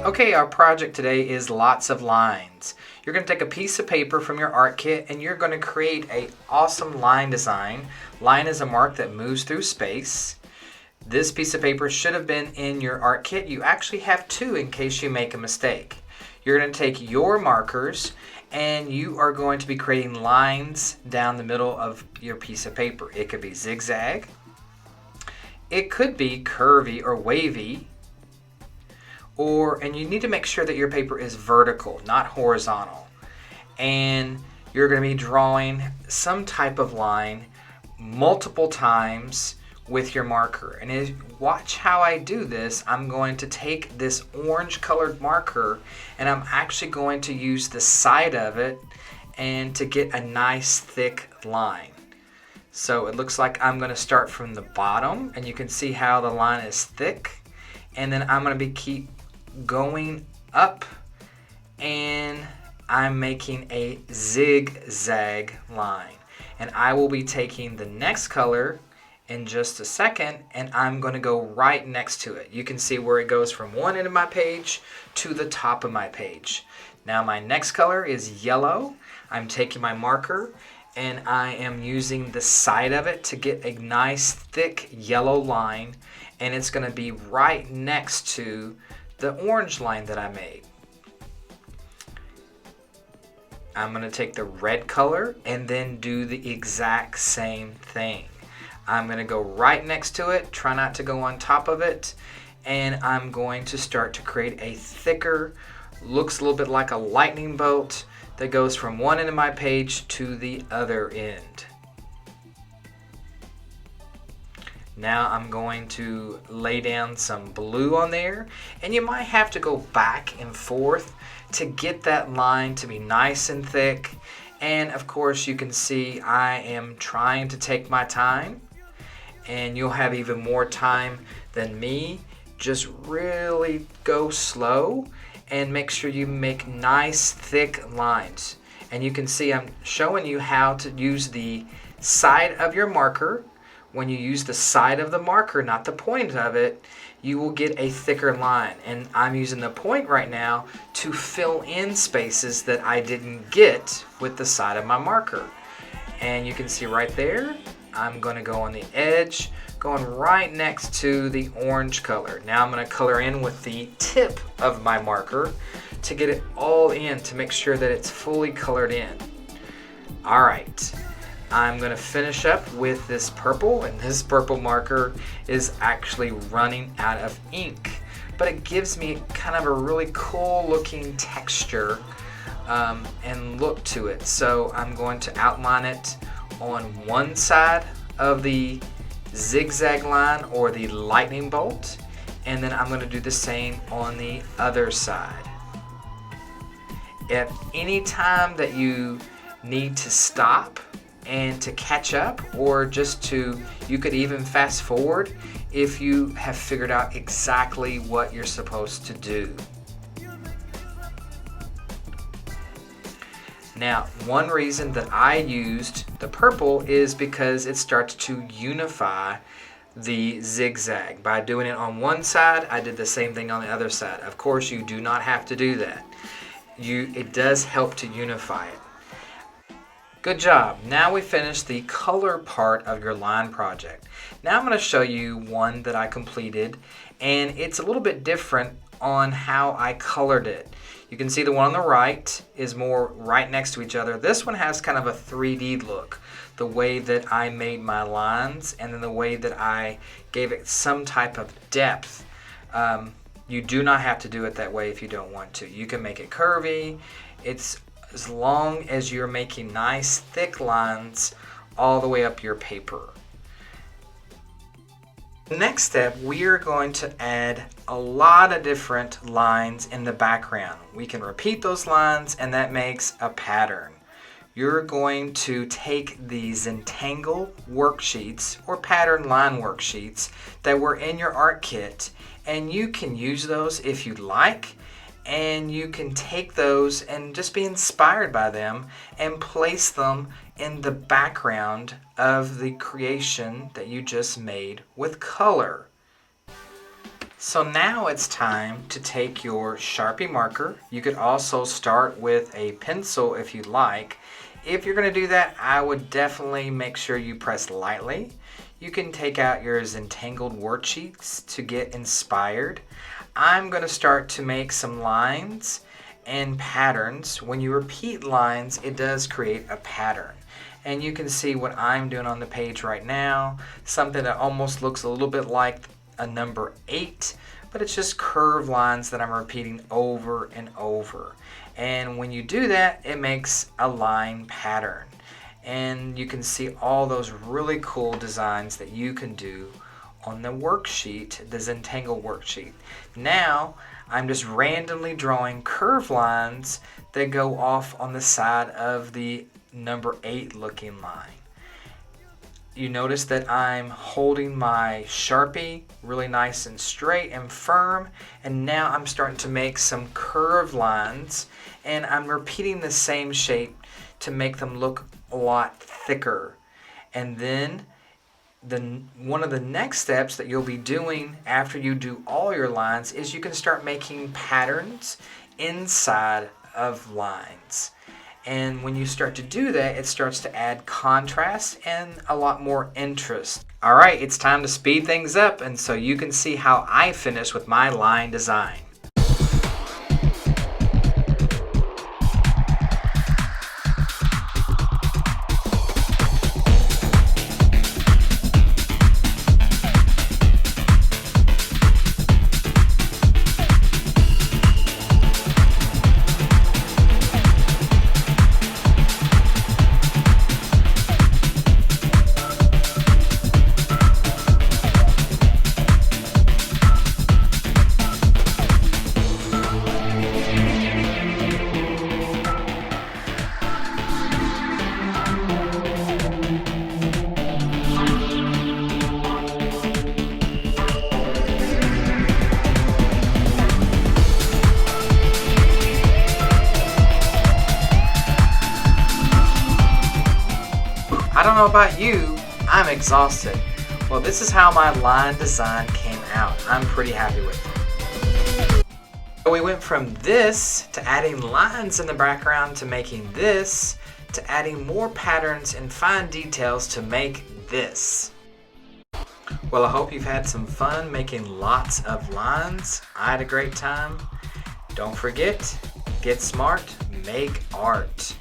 Okay, our project today is lots of lines. You're going to take a piece of paper from your art kit and you're going to create an awesome line design. Line is a mark that moves through space. This piece of paper should have been in your art kit. You actually have two in case you make a mistake. You're going to take your markers and you are going to be creating lines down the middle of your piece of paper. It could be zigzag. It could be curvy or wavy. And you need to make sure that your paper is vertical, not horizontal. And you're going to be drawing some type of line multiple times with your marker. And watch how I do this. I'm going to take this orange colored marker and I'm actually going to use the side of it and to get a nice thick line. So it looks like I'm going to start from the bottom and you can see how the line is thick. And then I'm going to keep going up and I'm making a zigzag line. And I will be taking the next color in just a second and I'm going to go right next to it. You can see where it goes from one end of my page to the top of my page. Now my next color is yellow. I'm taking my marker and I am using the side of it to get a nice thick yellow line, and it's going to be right next to the orange line that I made. I'm going to take the red color and then do the exact same thing. I'm going to go right next to it, try not to go on top of it, and I'm going to start to create a thicker, looks a little bit like a lightning bolt that goes from one end of my page to the other end. Now I'm going to lay down some blue on there, and you might have to go back and forth to get that line to be nice and thick. And of course you can see I am trying to take my time, and you'll have even more time than me. Just really go slow and make sure you make nice thick lines. And you can see I'm showing you how to use the side of your marker. When you use the side of the marker, not the point of it, you will get a thicker line. And I'm using the point right now to fill in spaces that I didn't get with the side of my marker. And you can see right there, I'm going to go on the edge, going right next to the orange color. Now I'm going to color in with the tip of my marker to get it all in, to make sure that it's fully colored in. All right. I'm going to finish up with this purple, and this purple marker is actually running out of ink, but it gives me kind of a really cool looking texture and look to it. So I'm going to outline it on one side of the zigzag line or the lightning bolt, and then I'm going to do the same on the other side. At any time that you need to stop and to catch up, or just you could even fast forward if you have figured out exactly what you're supposed to do. Now, one reason that I used the purple is because it starts to unify the zigzag. By doing it on one side, I did the same thing on the other side. Of course, you do not have to do that. It does help to unify it. Good job. Now we finished the color part of your line project. Now I'm going to show you one that I completed, and it's a little bit different on how I colored it. You can see the one on the right is more right next to each other. This one has kind of a 3D look, the way that I made my lines and then the way that I gave it some type of depth. You do not have to do it that way if you don't want to. You can make it curvy. It's as long as you're making nice thick lines all the way up your paper. Next step, we are going to add a lot of different lines in the background. We can repeat those lines and that makes a pattern. You're going to take the Zentangle worksheets or pattern line worksheets that were in your art kit, and you can use those if you'd like. And you can take those and just be inspired by them and place them in the background of the creation that you just made with color. So now it's time to take your Sharpie marker. You could also start with a pencil if you'd like. If you're going to do that, I would definitely make sure you press lightly. You can take out your Zentangled worksheets to get inspired. I'm going to start to make some lines and patterns. When you repeat lines, it does create a pattern. And you can see what I'm doing on the page right now, something that almost looks a little bit like a number 8, but it's just curved lines that I'm repeating over and over. And when you do that, it makes a line pattern. And you can see all those really cool designs that you can do on the worksheet, the Zentangle worksheet. Now, I'm just randomly drawing curved lines that go off on the side of the number 8 looking line. You notice that I'm holding my Sharpie really nice and straight and firm, and now I'm starting to make some curved lines, and I'm repeating the same shape to make them look a lot thicker. And then one of the next steps that you'll be doing after you do all your lines is you can start making patterns inside of lines. And when you start to do that, it starts to add contrast and a lot more interest. All right, it's time to speed things up, and so you can see how I finish with my line design. I don't know about you, I'm exhausted. Well, this is how my line design came out. I'm pretty happy with it. So we went from this to adding lines in the background to making this to adding more patterns and fine details to make this. Well, I hope you've had some fun making lots of lines. I had a great time. Don't forget, get smart, make art.